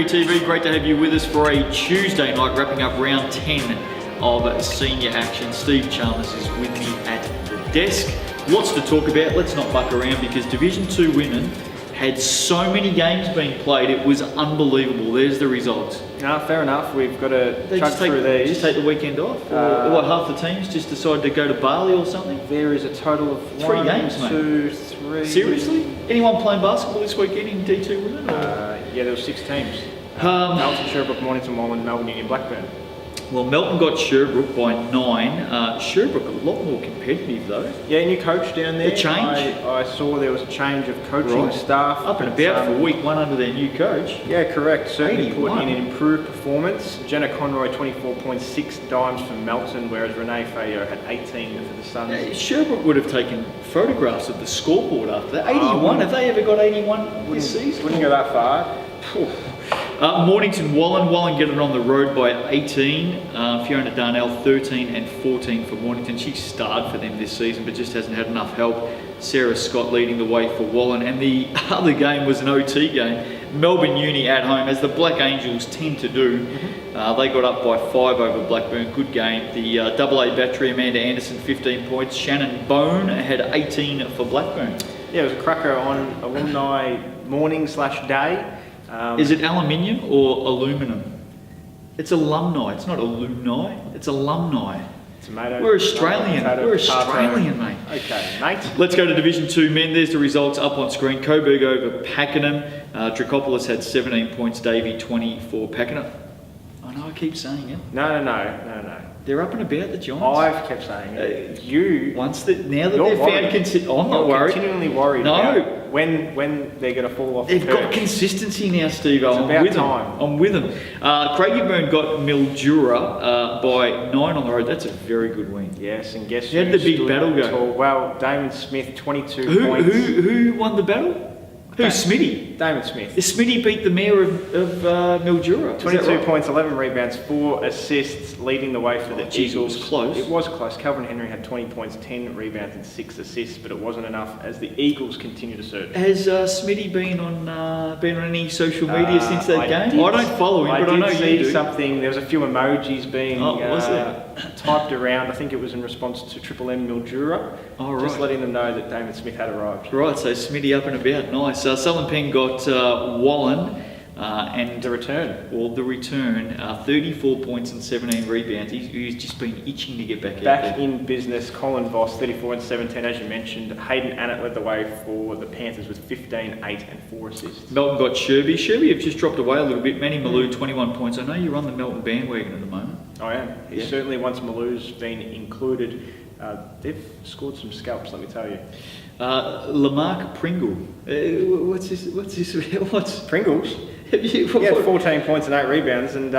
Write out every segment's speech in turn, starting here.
TV, great to have you with us for a Tuesday night, wrapping up round 10 of senior action. Steve Chalmers is with me at the desk. Lots to talk about, let's not buck around because Division 2 women had so many games being played, it was unbelievable. There's the results. No, fair enough. We've got to chug through these. Just take the weekend off? Or what, half the teams just decided to go to Bali or something? There is a total of 3 games, mate. 2, 3. Seriously? Anyone playing basketball this weekend in D2 women? Yeah, there were 6 teams. Melton, Sherbrooke, Mornington, Wallen, Melbourne Union, Blackburn. Well, Melton got Sherbrooke by 9. Sherbrooke a lot more competitive though. Yeah, new coach down there. A change? I saw there was a change of coaching staff. Up and about for week 1 under their new coach. Yeah, correct. Certainly 81. put in an improved performance. Jenna Conroy, 24.6 dimes for Melton, whereas Renee Fayo had 18 for the Suns. Sherbrooke would have taken photographs of the scoreboard after that. 81, have they ever got 81 this season? Wouldn't go that far. Mornington, Wallen get it on the road by 18. Fiona Darnell 13 and 14 for Mornington. She starred for them this season but just hasn't had enough help. Sarah Scott leading the way for Wallen, and the other game was an OT game. Melbourne Uni at home, as the Black Angels tend to do. They got up by 5 over Blackburn. Good game. The AA battery, Amanda Anderson 15 points. Shannon Bone had 18 for Blackburn. Yeah, it was a cracker on alumni morning/day. Is it aluminium or aluminum? It's alumni. It's not alumni. It's alumni. Tomato. We're Australian. Potato, We're potato. Australian, mate. Okay, mate. Let's go to Division 2 men. There's the results up on screen. Coburg over Pakenham. Dracopoulos had 17 points. Davey 20 for Pakenham. I know I keep saying it. No. They're up and about, the Giants. I've kept saying it. Now that they've found consistency. I'm not worried. Continually worried. No. About when they're going to fall off. They've the got perch. consistency now, Steve. I'm about with time. them. I'm with them. Craigieburn got Mildura by 9 on the road. That's a very good win. Yes, and guess How did the big stood battle go? tall? Well, Damon Smith, 22 points. Who won the battle? Who's Smitty? Damon Smith. Smitty beat the mayor of Mildura. 22 points, 11 rebounds, 4 assists, leading the way for the It Eagles. was close. It was close. Calvin Henry had 20 points, 10 rebounds and 6 assists, but it wasn't enough as the Eagles continue to surge. Has Smitty been on any social media since that game? I don't follow him, but I know did you do. see something. There was a few emojis being was there? typed around. I think it was in response to Triple M Mildura. Oh, right. Just letting them know that Damon Smith had arrived. Right, so Smitty up and about. Nice. Southern Penn got Wallen. And The return. Well, the return, 34 points and 17 rebounds. He's just been itching to get back out there. Back in business, Colin Voss, 34 and 17, as you mentioned. Hayden Annett led the way for the Panthers with 15, 8 and 4 assists. Melton got Sherby. Sherby have just dropped away a little bit. Manny Malou, 21 points. I know you're on the Melton bandwagon at the moment. I am. He's certainly, once Malou's been included, they've scored some scalps, let me tell you. Lamarck Pringle. What's Pringles? He had 14 points and 8 rebounds, and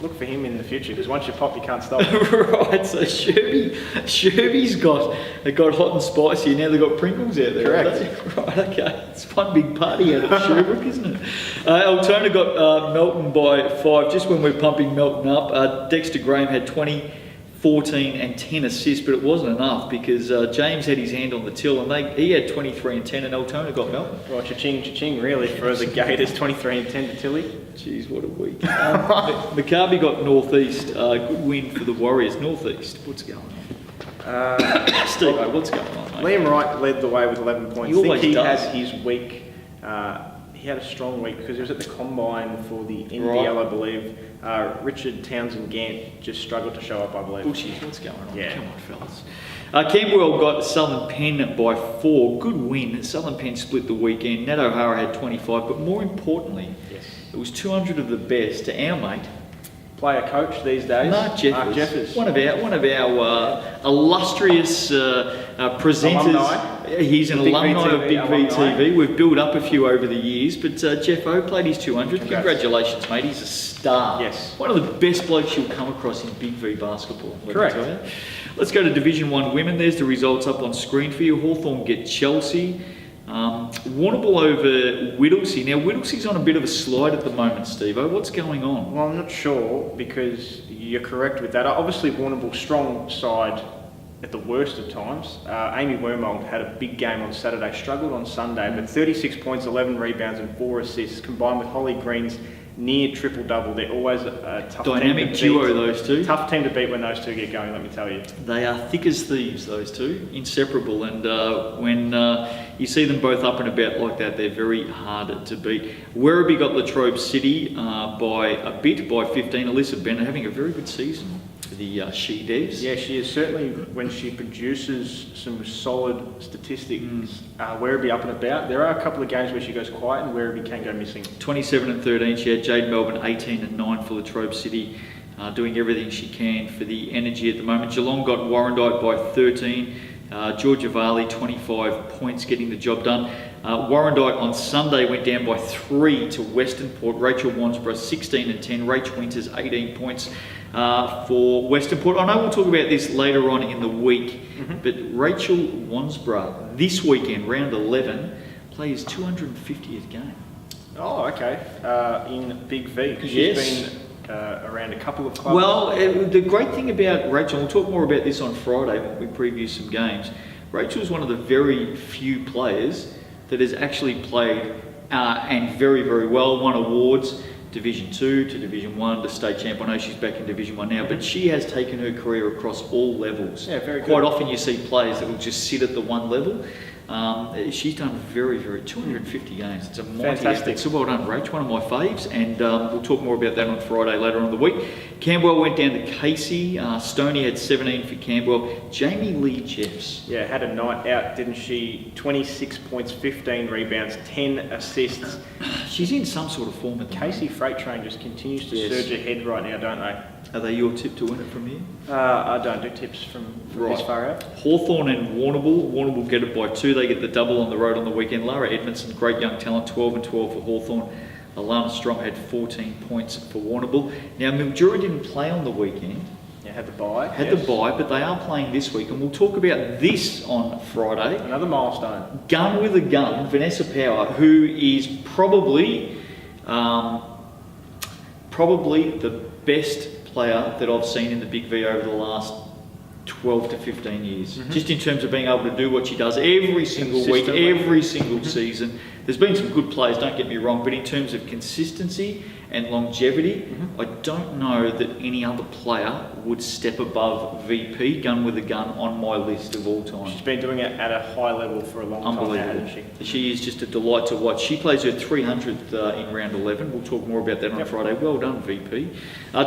look for him in the future, because once you pop, you can't stop. Right, so Sherby's got hot and spicy, and now they've got Pringles out there. Correct. Right, okay. It's one big party out of Sherbrooke, isn't it? Altona got Melton by 5, just when we're pumping Melton up. Dexter Graham had 20, 14 and 10 assists, but it wasn't enough because James had his hand on the till, and he had 23 and 10, and Altona got Melton. Well, cha-ching, really, for the Gators, 23 and 10 to Tilly. Jeez, what a week. Maccabi got Northeast. Good win for the Warriors. Northeast, what's going on? Steve, what's going on, mate? Liam Wright led the way with 11 points. He always does. Had his week. He had a strong week because he was at the combine for the NBL, I believe. Richard Townsend Gant just struggled to show up, I believe. Bushy, what's going on? Yeah. Come on, fellas. Camberwell got Southern Penn by 4. Good win. Southern Penn split the weekend. Nat O'Hara had 25, but more importantly, it was 200 of the best to our mate. Player coach these days, Mark Jeffers. One of our illustrious presenters. Alumni. He's an Big alumni of Big alumni. VTV. We've built up a few over the years, but Jeff O played his 200. Congrats. Congratulations, mate. He's a star. Yes. One of the best blokes you'll come across in Big V basketball. Correct. Let's go to Division 1 women. There's the results up on screen for you. Hawthorn get Chelsea. Warrnambool over Whittlesea. Now, Whittlesea's on a bit of a slide at the moment, Steve-O. What's going on? Well, I'm not sure, because you're correct with that. Obviously, Warrnambool, strong side at the worst of times. Amy Wormold had a big game on Saturday, struggled on Sunday, but 36 points, 11 rebounds and 4 assists, combined with Holly Green's near triple-double. They're always a tough Dynamic team to duo, beat. those two. Tough team to beat when those two get going, let me tell you. They are thick as thieves, those two, inseparable. And when you see them both up and about like that, they're very hard to beat. Werribee got Latrobe City by a bit, by 15. Alyssa Bennett having a very good season for the she-devs. Yeah, she is certainly, when she produces some solid statistics, Werribee up and about. There are a couple of games where she goes quiet and Werribee can go missing. 27 and 13. She had Jade Melbourne 18 and 9 for Latrobe City, doing everything she can for the energy at the moment. Geelong got Warrandyte by 13. Georgia Varley 25 points, getting the job done. Warrandyte on Sunday went down by 3 to Western Port. Rachel Wansborough 16 and 10. Rach Winters 18 points for Western Port. I know we'll talk about this later on in the week, but Rachel Wansborough this weekend, round 11, plays 250th game. Oh, okay. In Big V, because Yes. she's been around a couple of clubs. Well, the great thing about Rachel, we'll talk more about this on Friday when we preview some games. Rachel's one of the very few players that has actually played and very, very well, won awards, Division 2 to Division 1 to state champ. I know she's back in Division 1 now, but she has taken her career across all levels. Yeah, very good. Quite often you see players that will just sit at the one level. She's done very, 250 games. It's a mighty Fantastic. effort. So well done, Rach, one of my faves, and we'll talk more about that on Friday later on in the week. Camberwell went down to Casey. Stoney had 17 for Camberwell. Jamie Lee Jeffs. Yeah, had a night out, didn't she? 26 points, 15 rebounds, 10 assists. She's in some sort of form at the moment. Casey Freight Train just continues to Yes. surge ahead right now, don't they? Are they your tip to win it from here? I don't do tips from this far out. Hawthorn and Warrnambool. Warrnambool get it by 2. They get the double on the road on the weekend. Lara Edmondson, great young talent, 12 and 12 for Hawthorn. Alana Strong had 14 points for Warrnambool. Now, Mildura didn't play on the weekend. Yeah, had the bye. Had the bye, but they are playing this week, and we'll talk about this on Friday. Another milestone. Gun with a gun, Vanessa Power, who is probably the best player that I've seen in the Big V over the last 12 to 15 years. Just in terms of being able to do what she does every single week, Consistently. every single season. There's been some good players, don't get me wrong, but in terms of consistency and longevity, I don't know that any other player would step above VP, gun with a gun, on my list of all time. She's been doing it at a high level for a long time now, Unbelievable. hasn't she? She is just a delight to watch. She plays her 300th in round 11. We'll talk more about that on Friday. Well done, VP.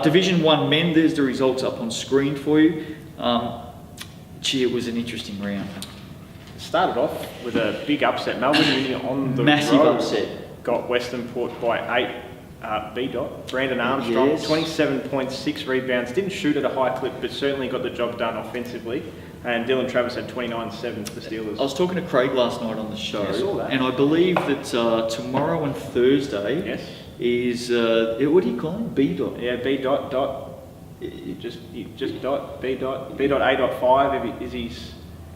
Division 1 men, there's the results up on screen for you. It was an interesting round. Started off with a big upset. Melbourne Uni on the Massive road upset. got Western Port by 8. B dot. Brandon Armstrong, Yes. 27.6 rebounds. Didn't shoot at a high clip, but certainly got the job done offensively. And Dylan Travis had 29.7 for the Steelers. I was talking to Craig last night on the show, Yeah, I saw that. and I believe that tomorrow and Thursday Yes. is, what do you call him? B dot. Yeah, B dot dot. Just dot B dot B dot A dot 5. Is he's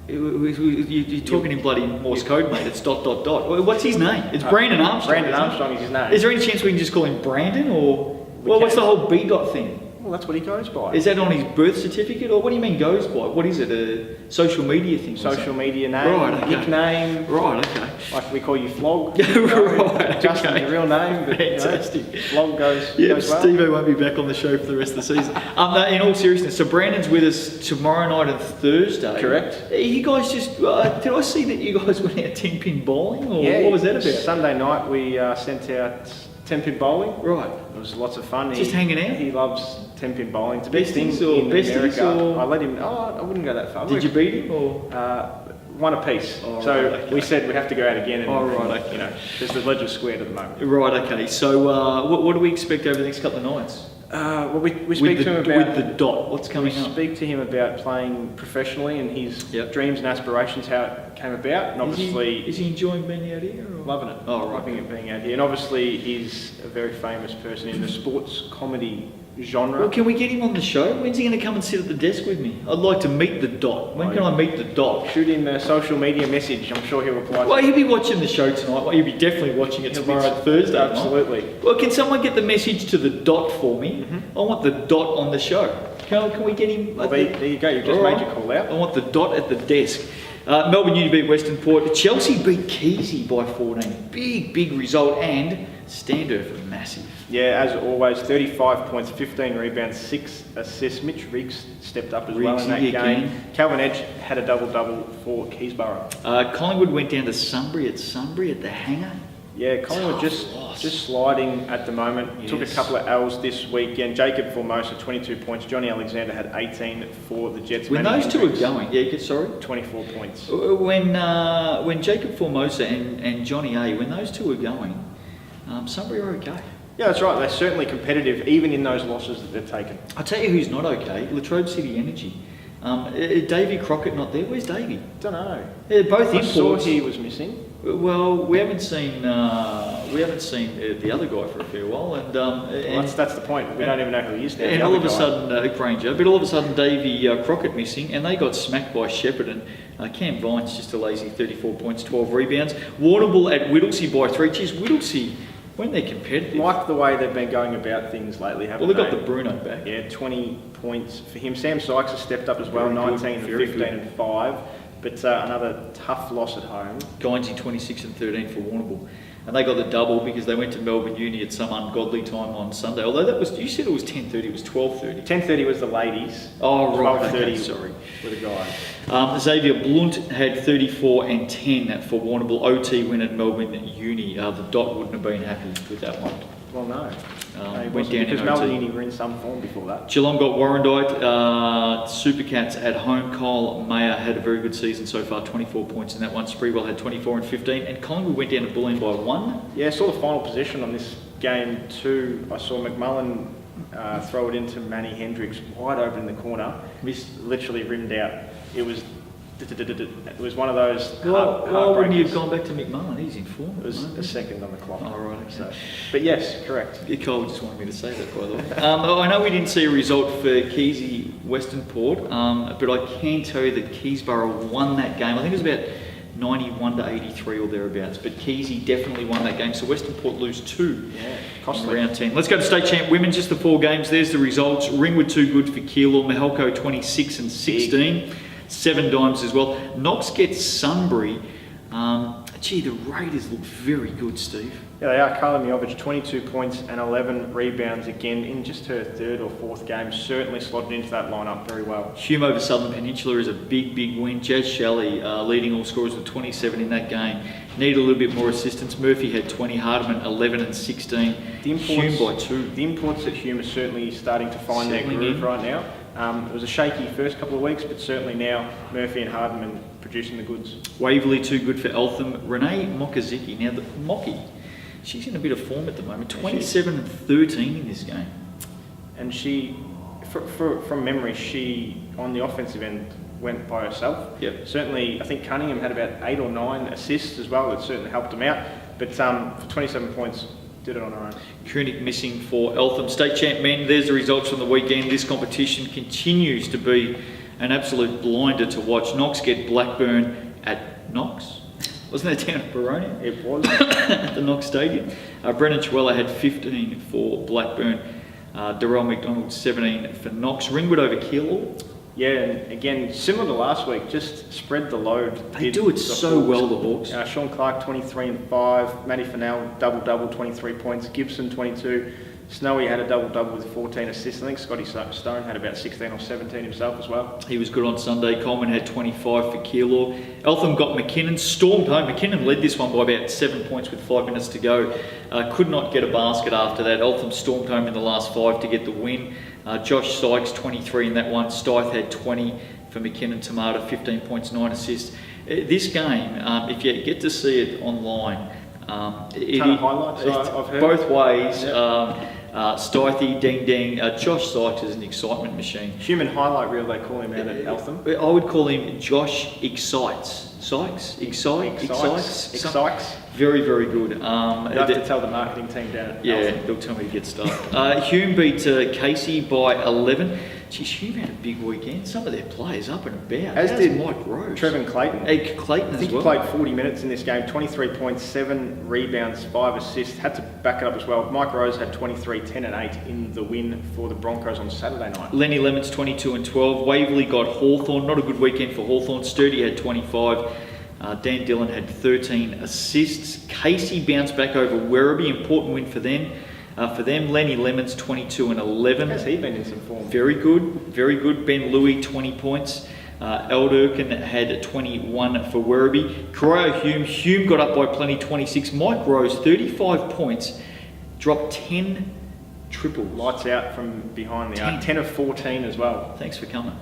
You're talking in bloody Morse code, mate. It's ... What's his name? It's Brandon Armstrong. Brandon isn't it? Armstrong is his name. Is there any chance we can just call him Brandon, or what's the whole B dot thing? Well, that's what he goes by. Is that on his birth certificate, or what do you mean goes by? What is it? A social media thing? or Social something? media name, Right, okay. nickname. Right. Okay. Like we call you Flog. Right, Justin's okay. your real name, but Fantastic. Flog goes Yeah, well. Steve won't be back on the show for the rest of the season. No, in all seriousness, so Brandon's with us tomorrow night and Thursday. Correct. You guys just, did I see that you guys went out 10-pin bowling, or Yeah, what was that about? Sunday night we sent out 10-pin bowling. Right. It was lots of fun. Just hanging out? He loves 10-pin bowling. It's a big thing Besties or in besties America. or- I let him. I wouldn't go that far. Did you beat him, or? One apiece. Oh, so right, okay. we said we have to go out again, and Oh, right, okay. you know, there's the ledger squared at the moment. Right, okay. So what do we expect over the next couple of nights? Well, we speak to him about with the dot. What's coming we up? speak to him about playing professionally and his dreams and aspirations, how it came about, and obviously Is he enjoying being out here? Or? loving it. Oh, right. Loving it being out here, and obviously he's a very famous person in the sports comedy genre. Well, can we get him on the show? When's he going to come and sit at the desk with me? I'd like to meet the dot. When can I meet the dot? Shoot him a social media message. I'm sure he'll reply. Well, he'll be watching the show tonight. Well, he'll be definitely watching it tomorrow and Thursday. night. Absolutely. Well, can someone get the message to the dot for me? I want the dot on the show. Can we get him? Well, there you go. You've just made your call out. I want the dot at the desk. Melbourne Uni beat Western Port. Chelsea beat Keysy by 14. Big result, and Standerf massive. Yeah, as always, 35 points, 15 rebounds, 6 assists. Mitch Riggs stepped up as well in that game. Calvin Edge had a double-double for Keysborough. Collingwood went down to Sunbury at the hangar. Yeah, Collingwood just sliding at the moment. Yes. Took a couple of L's this weekend. Jacob Formosa, 22 points. Johnny Alexander had 18 for the Jets. When those two are going, 24 points. When Jacob Formosa and Johnny A, when those two are going, Sunbury are okay. Yeah, that's right. They're certainly competitive, even in those losses that they've taken. I'll tell you who's not okay, Latrobe City Energy. Davey Crockett not there. Where's Davey? Don't know. Both I imports. saw he was missing. Well, we haven't seen the other guy for a fair while, and that's the point. We don't even know who he is now. And all of a sudden, Granger, but all of a sudden, Davey Crockett missing, and they got smacked by Shepparton. Cam Vine's just a lazy 34 points, 12 rebounds. Warrnambool at Whittlesea by 3. Geez, Whittlesea, when they're competitive. Like the way they've been going about things lately, haven't they? Well, they've got the Bruno back. Yeah, 20 points for him. Sam Sykes has stepped up as well, Very 19 good. and 15 and 5. But another tough loss at home. Guernsey 26 and 13 for Warrnambool. And they got the double because they went to Melbourne Uni at some ungodly time on Sunday. Although you said it was 10:30, it was 12:30. 10:30 was the ladies. Oh, right. 12:30 okay, sorry. For the guys. Xavier Blunt had 34 and 10 for Warrnambool. OT win at Melbourne Uni. The Dot wouldn't have been happy with that one. Well, no. Went down because in Melbourne OT. Uni were in some form before that. Geelong got Warrandyte. Supercats at home. Kyle Mayer had a very good season so far, 24 points in that one. Spreewell had 24 and 15. And Collingwood went down to Bulleen by 1. Yeah, I saw the final possession on this game too. I saw McMullen throw it into Manny Hendricks wide open in the corner. Literally rimmed out. It was one of those Why wouldn't you have gone back to McMullen? He's in form. It was a second on the clock. Oh, right. Okay. So, but yes, correct. Cole just wanted me to say that, by the way. I know we didn't see a result for Keysy Western Port, but I can tell you that Keysborough won that game. I think it was about 91 to 83 or thereabouts, but Keysy definitely won that game. So Western Port lose 2 in round 10. Let's go to State Champ Women, just the 4 games. There's the results. Ringwood too good for Keilor. Mahalco 26 and 16. 7 dimes as well. Knox gets Sunbury. The Raiders look very good, Steve. Yeah, they are. Carla Miovic, 22 points and 11 rebounds again in just her 3rd or 4th game. Certainly slotted into that lineup very well. Hume over Southern Peninsula is a big, big win. Jazz Shelley leading all scorers with 27 in that game. Need a little bit more assistance. Murphy had 20, Hardiman 11 and 16. Hume by 2. The imports at Hume are certainly starting to find their groove right now. It was a shaky first couple of weeks, but certainly now Murphy and Hardiman producing the goods. Waverley too good for Eltham. Renee Mokaziki. Now, the Mocky, she's in a bit of form at the moment. 27 and 13 in this game. And she, from memory, she, on the offensive end, went by herself. Yep. Certainly, I think Cunningham had about 8 or 9 assists as well. That certainly helped them out. But for 27 points, did it on her own. Koenig missing for Eltham. State champ men, there's the results from the weekend. This competition continues to be an absolute blinder to watch. Knox get Blackburn at Knox. Wasn't that down at Baronia? It was. At the Knox Stadium. Brennan Chuella had 15 for Blackburn. Darrell McDonald 17 for Knox. Ringwood over Keilor. Yeah, and again, similar to last week, just spread the load. They do it so well, the Hawks. Sean Clark, 23 and 5. Matty Fennell, double-double, 23 points. Gibson, 22. Snowy had a double-double with 14 assists. I think Scotty Stone had about 16 or 17 himself as well. He was good on Sunday. Coleman had 25 for Keilor. Eltham got McKinnon, stormed home. McKinnon led this one by about 7 points with 5 minutes to go. Could not get a basket after that. Eltham stormed home in the last 5 to get the win. Josh Sykes, 23 in that one. Stythe had 20 for McKinnon. Tamata, 15 points, 9 assists. This game, if you get to see it online, ton of highlights I've heard. Both ways. Yep. Stythe, Ding Ding. Josh Sykes is an excitement machine. Human highlight reel, they call him out at Eltham. I would call him Josh Excites. Sykes? Excites? Very, very good. You'll have to tell the marketing team down at Eltham. They'll tell me to get started. Hume beat Casey by 11. Geez, Hume had a big weekend. Some of their players up and about. As did Mike Rose. Trevin Clayton. Clayton I think he played 40 minutes in this game, 23 points, 7 rebounds, 5 assists. Had to back it up as well. Mike Rose had 23, 10 and 8 in the win for the Broncos on Saturday night. Lenny Lemons 22 and 12. Waverley got Hawthorn. Not a good weekend for Hawthorn. Sturdy had 25. Dan Dillon had 13 assists. Casey bounced back over Werribee. Important win for them. for them. Lenny Lemons, 22 and 11. Has he been in some form? Very good, very good. Ben Louis, 20 points. Eldurkin had 21 for Werribee. Correa Hume got up by plenty, 26. Mike Rose, 35 points, dropped 10 triples. Lights out from behind the arc. 10 of 14 as well. Thanks for coming.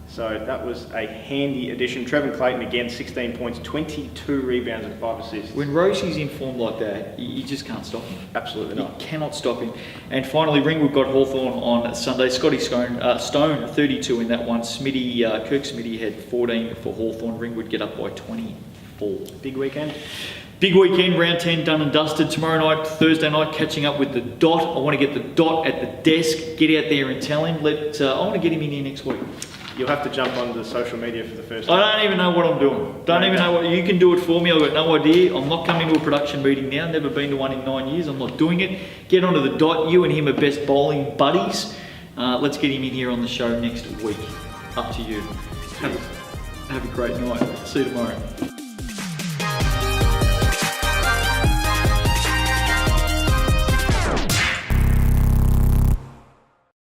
So that was a handy addition. Trevor Clayton again, 16 points, 22 rebounds and 5 assists. When Rosie's in form like that, you just can't stop him. Absolutely You not. cannot stop him. And finally, Ringwood got Hawthorn on Sunday. Scotty Stone, 32 in that one. Kirk Smitty had 14 for Hawthorn. Ringwood get up by 24. Big weekend. Big weekend, round 10 done and dusted. Tomorrow night, Thursday night, catching up with the Dot. I want to get the Dot at the desk. Get out there and tell him. I want to get him in here next week. You'll have to jump onto social media for the first I time. don't even know what I'm doing. Don't even know what you can do it for me. I've got no idea. I'm not coming to a production meeting now. Never been to one in 9 years. I'm not doing it. Get onto the Dot. You and him are best bowling buddies. Let's get him in here on the show next week. Up to you. Have a great night. See you tomorrow.